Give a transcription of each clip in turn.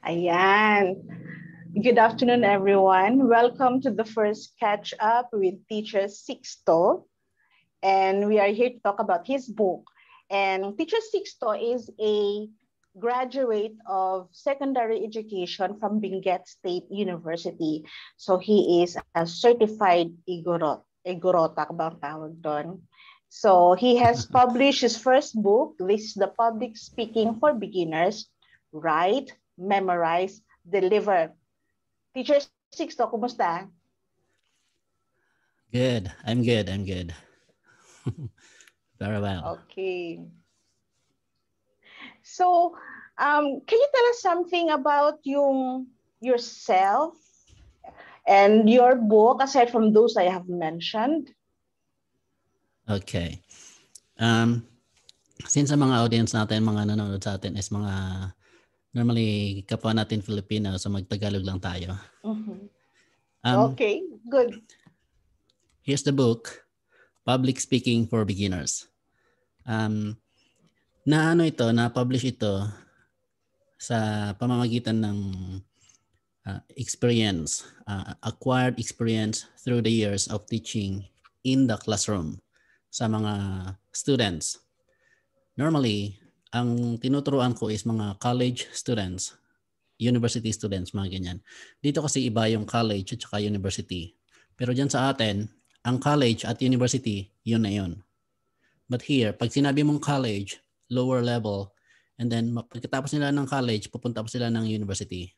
Ayan. Good afternoon, everyone. Welcome to the first catch up with Teacher Sixto. And we are here to talk about his book. And Teacher Sixto is a graduate of secondary education from Benguet State University. So he is a certified Igorota bang tawag doon. So he has published his first book. This is the Public Speaking for Beginners. Write, memorize, deliver. Teacher Sixto, kumusta? Good. I'm good. Very well. Okay. So, can you tell us something about yourself and your book, aside from those I have mentioned? Okay. Since ang mga audience natin, mga nanonood sa atin is mga normally kapwa natin Filipino, so magtagalog lang tayo. Okay, good. Here's the book, Public Speaking for Beginners. Na-publish ito sa pamamagitan ng experience, acquired experience through the years of teaching in the classroom sa mga students. Normally, ang tinuturuan ko is mga college students, university students, mga ganyan. Dito kasi iba yung college at saka university. Pero dyan sa atin, ang college at university, yun na yun. But here, pag sinabi mong college, lower level, and then pagkatapos nila ng college, pupunta pa sila ng university.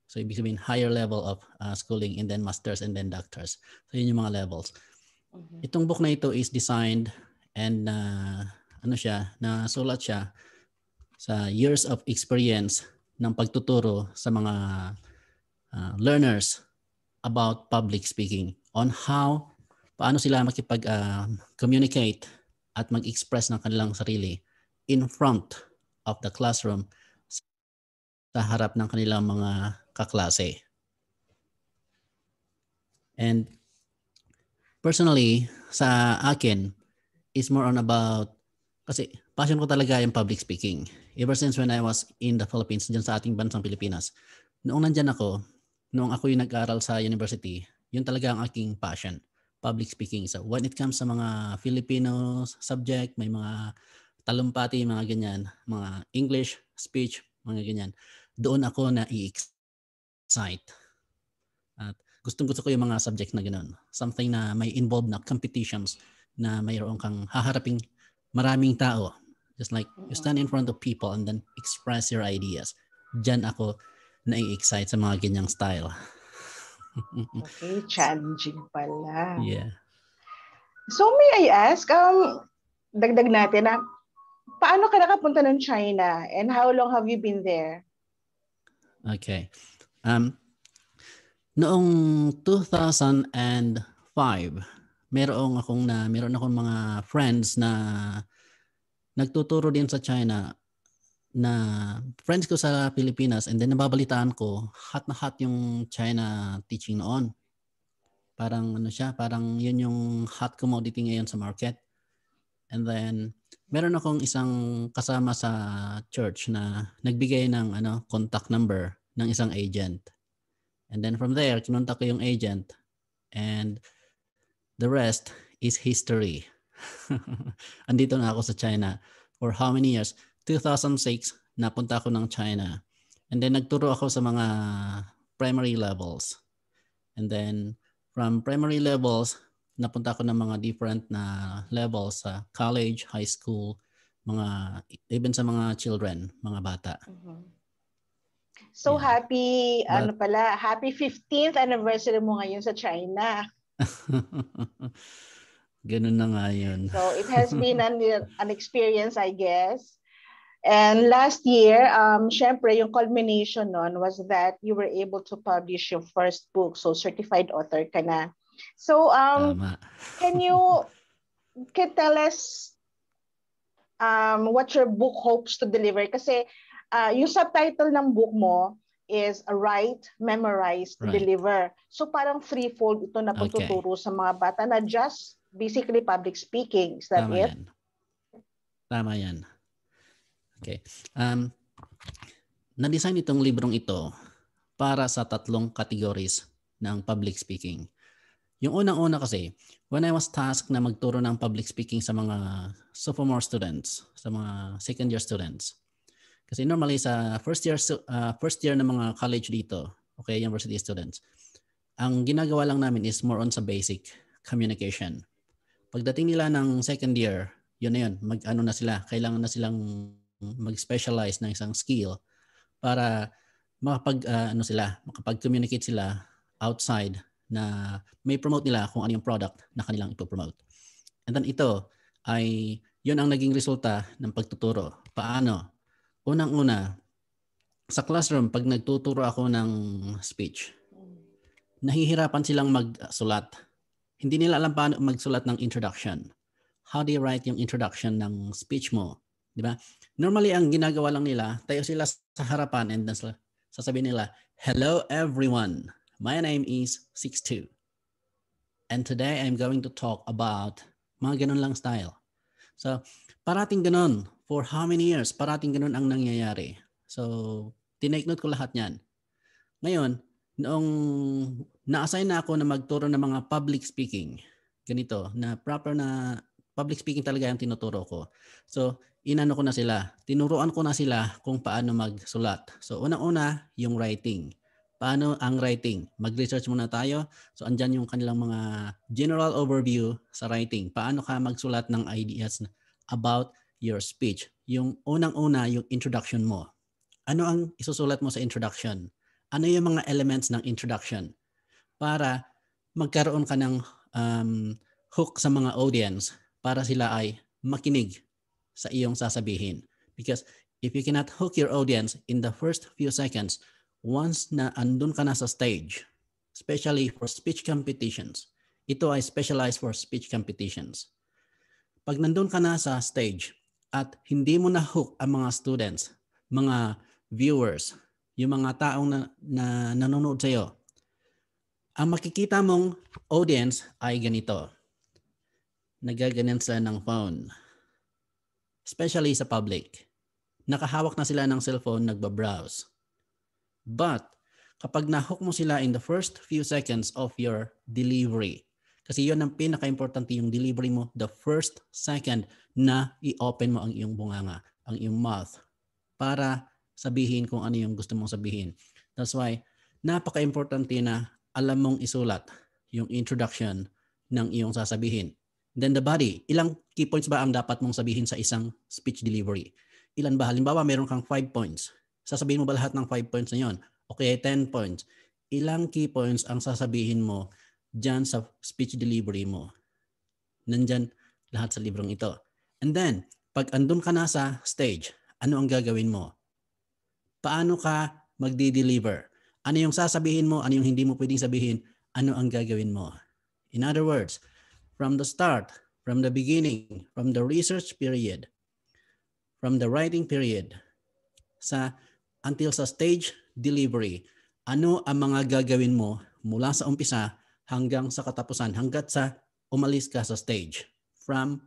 So, ibig sabihin, higher level of schooling and then masters and then doctors. So, yun yung mga levels. Itong book na ito is designed and nasulat siya sa years of experience ng pagtuturo sa mga learners about public speaking on paano sila makipag-communicate at mag-express ng kanilang sarili in front of the classroom sa harap ng kanilang mga kaklase. And personally, sa akin, is more on about, kasi passion ko talaga yung public speaking. Ever since when I was in the Philippines, dyan sa ating bansang Pilipinas, noong nandyan ako, noong ako yung nag-aaral sa university, yun talaga ang aking passion, public speaking. So when it comes sa mga Filipino subject, may mga talumpati, mga ganyan, mga English, speech, mga ganyan, doon ako na-excite. At gustong-gusto ko yung mga subject na gano'n. Something na may involved na competitions na mayroon kang haharaping maraming tao. Just like you stand in front of people and then express your ideas. Diyan ako na-excite sa mga ganyang style. Okay, challenging pala. Yeah. So may I ask, dagdag natin na, paano ka nakapunta ng China and how long have you been there? Okay. Noong 2005, meron akong mga friends na nagtuturo din sa China na friends ko sa Pilipinas, and then nababalitaan ko hot na hot yung China teaching noon. Parang parang yun yung hot commodity ngayon sa market. And then meron akong isang kasama sa church na nagbigay ng contact number ng isang agent. And then from there, kinontak ko yung agent, and the rest is history. Andito na ako sa China for how many years? 2006, napunta ako ng China. And then nagturo ako sa mga primary levels. And then from primary levels, napunta ako ng mga different na levels sa college, high school, even sa mga children, mga bata. So yeah. Happy 15th anniversary mo ngayon sa China. Ganun na nga yun. So it has been an experience, I guess. And last year, syempre, yung culmination nun was that you were able to publish your first book. So certified author ka na. So can tell us what your book hopes to deliver? Kasi yung subtitle ng book mo is Write, Memorize, Deliver. So parang threefold ito na pagtuturo sa mga bata na just basically public speaking. Is that it? Tama yan. Okay. na-design itong librong ito para sa 3 categories ng public speaking. Yung unang-una kasi, when I was tasked na magturo ng public speaking sa mga sophomore students, sa mga second year students. Kasi normally sa first year ng mga college dito, okay, university students, ang ginagawa lang namin is more on sa basic communication. Pagdating nila ng second year, yun na yun, mag-ano na sila, kailangan na silang mag-specialize ng isang skill para makapag-communicate sila outside na may promote nila kung ano yung product na kanilang ipopromote. And then ito ay yun ang naging resulta ng pagtuturo. Paano? Unang-una, sa classroom, pag nagtuturo ako ng speech, nahihirapan silang magsulat. Hindi nila alam paano magsulat ng introduction. How do you write yung introduction ng speech mo? Di ba? Normally, ang ginagawa lang nila, tayo sila sa harapan and then sasabihin nila, "Hello everyone. My name is 62. And today I'm going to talk about," mga ganun lang style. So, parating ganun. For how many years? Parating ganun ang nangyayari. So, tinake note ko lahat yan. Ngayon, noong na-assign na ako na magturo ng mga public speaking, ganito, na proper na public speaking talaga yung tinuturo ko. So, inano ko na sila. Tinuruan ko na sila kung paano magsulat. So, unang-una, yung writing. Paano ang writing? Mag-research muna tayo. So, andyan yung kanilang mga general overview sa writing. Paano ka magsulat ng ideas about your speech? Yung unang-una, yung introduction mo. Ano ang isusulat mo sa introduction? Ano yung mga elements ng introduction? Para magkaroon ka ng hook sa mga audience para sila ay makinig sa iyong sasabihin. Because if you cannot hook your audience in the first few seconds, once na andun ka na sa stage, especially for speech competitions, ito ay specialized for speech competitions. Pag nandun ka na sa stage at hindi mo na hook ang mga students, mga viewers, yung mga taong na nanonood sa'yo, ang makikita mong audience ay ganito. Nagaganyan sila ng phone. Especially sa public. Nakahawak na sila ng cellphone, nagbabrowse. But kapag na-hook mo sila in the first few seconds of your delivery, kasi yun ang pinaka-importante yung delivery mo, the first second na i-open mo ang iyong bunganga, ang iyong mouth, para sabihin kung ano yung gusto mong sabihin. That's why, napaka-importante na alam mong isulat yung introduction ng iyong sasabihin. Then the body, ilang key points ba ang dapat mong sabihin sa isang speech delivery? Ilan ba? Halimbawa, meron kang 5 points. Sasabihin mo ba lahat ng 5 points na yun? Okay, 10 points. Ilang key points ang sasabihin mo dyan sa speech delivery mo? Nandyan lahat sa librong ito. And then, pag andun ka na sa stage, ano ang gagawin mo? Paano ka magdi-deliver? Ano yung sasabihin mo? Ano yung hindi mo pwedeng sabihin? Ano ang gagawin mo? In other words, from the start, from the beginning, from the research period, from the writing period, until sa stage delivery, ano ang mga gagawin mo mula sa umpisa hanggang sa katapusan, hanggat sa umalis ka sa stage. From,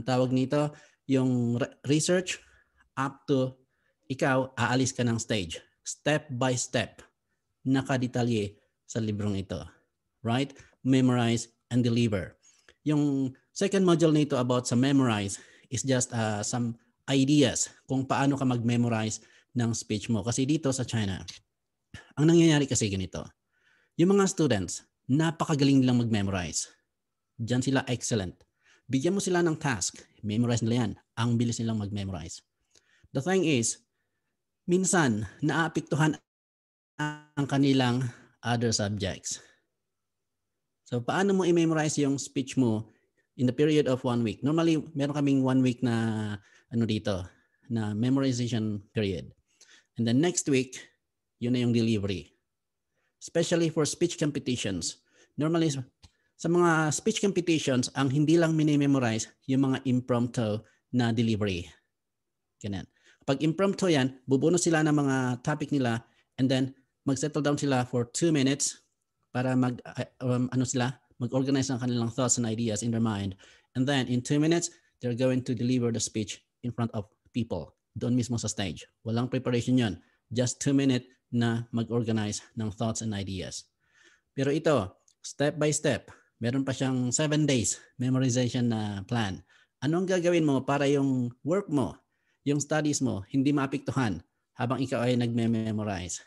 tawag nito, yung research up to ikaw, aalis ka ng stage. Step by step, nakadetalye sa librong ito. Right? Memorize and deliver. Yung second module nito about sa memorize is just some ideas kung paano ka mag-memorize ng speech mo. Kasi dito sa China, ang nangyayari kasi ganito. Yung mga students, napakagaling nilang mag-memorize. Diyan sila excellent. Bigyan mo sila ng task, memorize nila yan. Ang bilis nilang mag-memorize. The thing is, minsan, naapektuhan ang kanilang other subjects. So, paano mo i-memorize yung speech mo in the period of 1 week? Normally, meron kaming 1 week na na memorization period. And then next week, yun na yung delivery. Especially for speech competitions. Normally, sa mga speech competitions, ang hindi lang minimemorize yung mga impromptu na delivery. Ganyan. Pag impromptu yan, bubunot sila ng mga topic nila and then mag-settle down sila for 2 minutes para mag-organize ng kanilang thoughts and ideas in their mind. And then in 2 minutes, they're going to deliver the speech in front of people. doon mismo sa stage. Walang preparation yon. Just 2 minutes na mag-organize ng thoughts and ideas. Pero ito, step by step, meron pa siyang 7 days memorization na plan. Ano ang gagawin mo para yung work mo, yung studies mo, hindi maapektuhan habang ikaw ay nagme-memorize?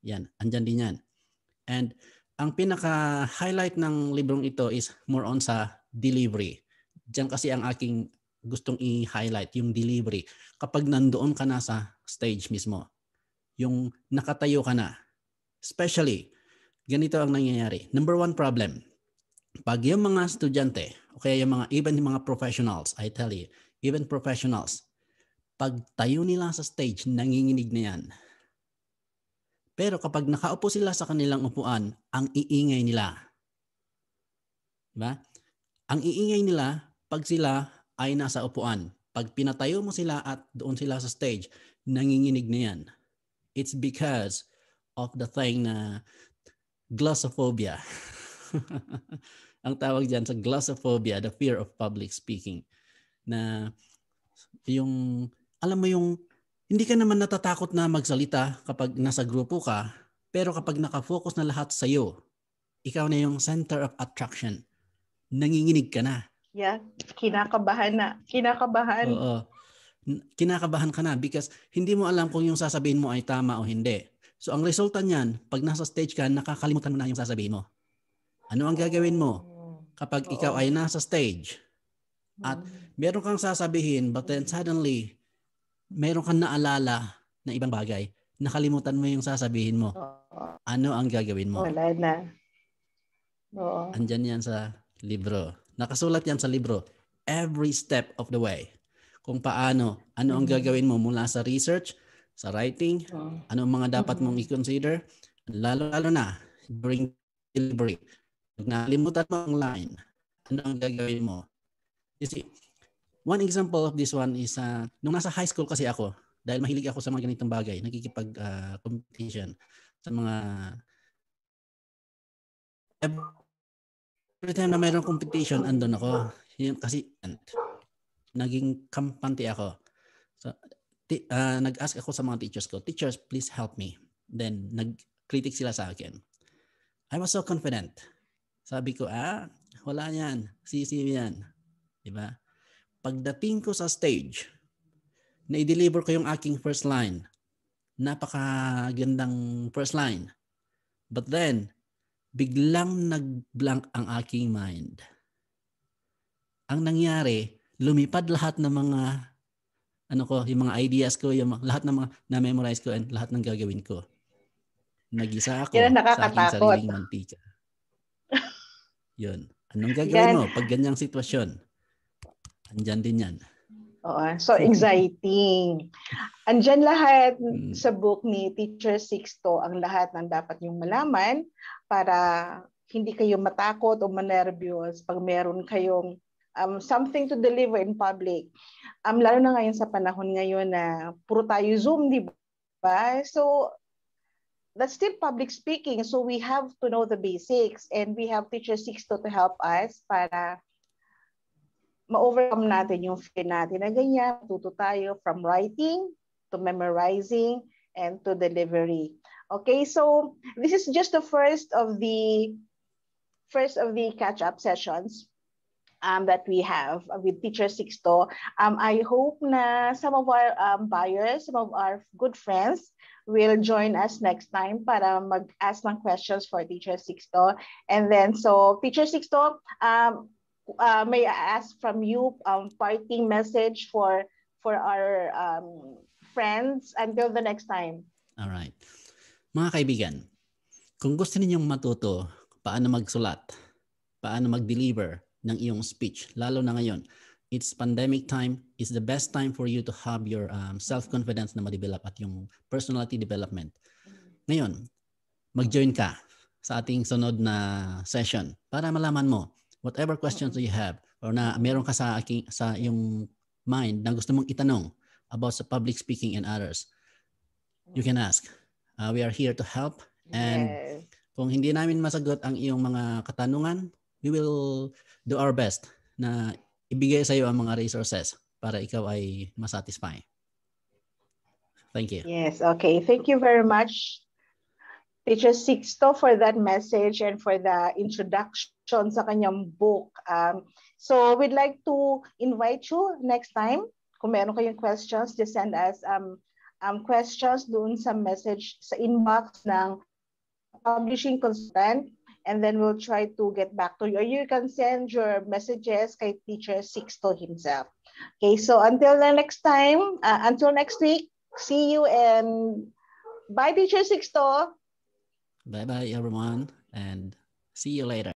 Yan, andyan din yan. And ang pinaka-highlight ng librong ito is more on sa delivery. Diyan kasi ang aking gustong i-highlight, yung delivery. Kapag nandoon ka na sa stage mismo, yung nakatayo ka na, especially, ganito ang nangyayari. Number 1 problem, pag yung mga estudyante, okay, yung mga, even yung mga professionals, I tell you, even professionals, pag tayo nila sa stage, nanginginig na yan. Pero kapag nakaupo sila sa kanilang upuan, ang iingay nila. Diba? Ang iingay nila, pag sila ay nasa upuan. Pag pinatayo mo sila at doon sila sa stage, nanginginig na yan. It's because of the thing na glossophobia. Ang tawag dyan sa glossophobia, the fear of public speaking. Na yung, alam mo yung, hindi ka naman natatakot na magsalita kapag nasa grupo ka, pero kapag nakafocus na lahat sa iyo, ikaw na yung center of attraction. Nanginginig ka na. Yeah, kinakabahan na. Kinakabahan. Oo. Kinakabahan ka na because hindi mo alam kung yung sasabihin mo ay tama o hindi. So ang resulta niyan, pag nasa stage ka, nakakalimutan mo na yung sasabihin mo. Ano ang gagawin mo kapag ikaw ay nasa stage at meron kang sasabihin but then suddenly meron kang naalala na ibang bagay, nakalimutan mo yung sasabihin mo. Ano ang gagawin mo? Wala na. Oo. Andyan yan sa libro. Nakasulat yan sa libro. Every step of the way. Kung paano, ano ang gagawin mo mula sa research, sa writing, ano ang mga dapat mong i-consider, lalo na during delivery. Pag nakalimutan mo ang line, ano ang gagawin mo? You see, one example of this one is, nung nasa high school kasi ako, dahil mahilig ako sa mga ganitong bagay, nakikipag-competition sa mga... Every time na mayroong competition, andun ako. Yun, kasi naging kampante ako. So, nag-ask ako sa mga teachers ko, teachers, please help me. Then, nag-critic sila sa akin. I was so confident. Sabi ko, wala yan. Sisi yan. Diba? Pagdating ko sa stage, na-deliver ko yung aking first line. Napakagandang first line. But then, biglang nag-blank ang aking mind. Ang nangyari, lumipad lahat ng mga yung mga ideas ko, yung lahat ng mga na-memorize ko and lahat ng gagawin ko. Nag-isa ako sa aking sariling mantika. Yun. Anong gagawin mo pag ganyang sitwasyon? Andyan din yan. Oo, so exciting. Andyan lahat sa book ni Teacher Sixto, ang lahat ng dapat niyong malaman para hindi kayo matakot o manervyos pag meron kayong something to deliver in public. Lalo na ngayon sa panahon ngayon na puro tayo Zoom, di ba? So, that's still public speaking. So, we have to know the basics and we have Teacher Sixto to help us para ma-overcome natin yung fear natin na ganyan. Tuto tayo from writing to memorizing and to delivery. Okay, so this is just the first of the catch-up sessions that we have with Teacher Sixto. I hope na some of our buyers, some of our good friends will join us next time para mag-ask ng questions for Teacher Sixto. And then, so Teacher Sixto, may I ask from you parting message for our friends until the next time. All right. Mga kaibigan, kung gusto ninyong matuto paano magsulat, paano mag-deliver ng iyong speech, lalo na ngayon, it's pandemic time, is the best time for you to have your self-confidence na ma-develop at yung personality development. Ngayon, mag-join ka sa ating sunod na session para malaman mo whatever questions you have or na meron ka sa iyong mind na gusto mong itanong about sa public speaking and others, you can ask. We are here to help. And kung hindi namin masagot ang iyong mga katanungan, we will do our best na ibigay sa iyo ang mga resources para ikaw ay masatisfy. Thank you. Yes, okay. Thank you very much, Teacher Sixto, for that message and for the introduction sa kanyang book. So we'd like to invite you next time. Kung meron kayong questions, just send us questions doon sa message sa inbox ng publishing consultant, and then we'll try to get back to you. Or you can send your messages kay Teacher Sixto himself. Okay, so until the next time, until next week, see you and bye, Teacher Sixto. Bye-bye, everyone, and see you later.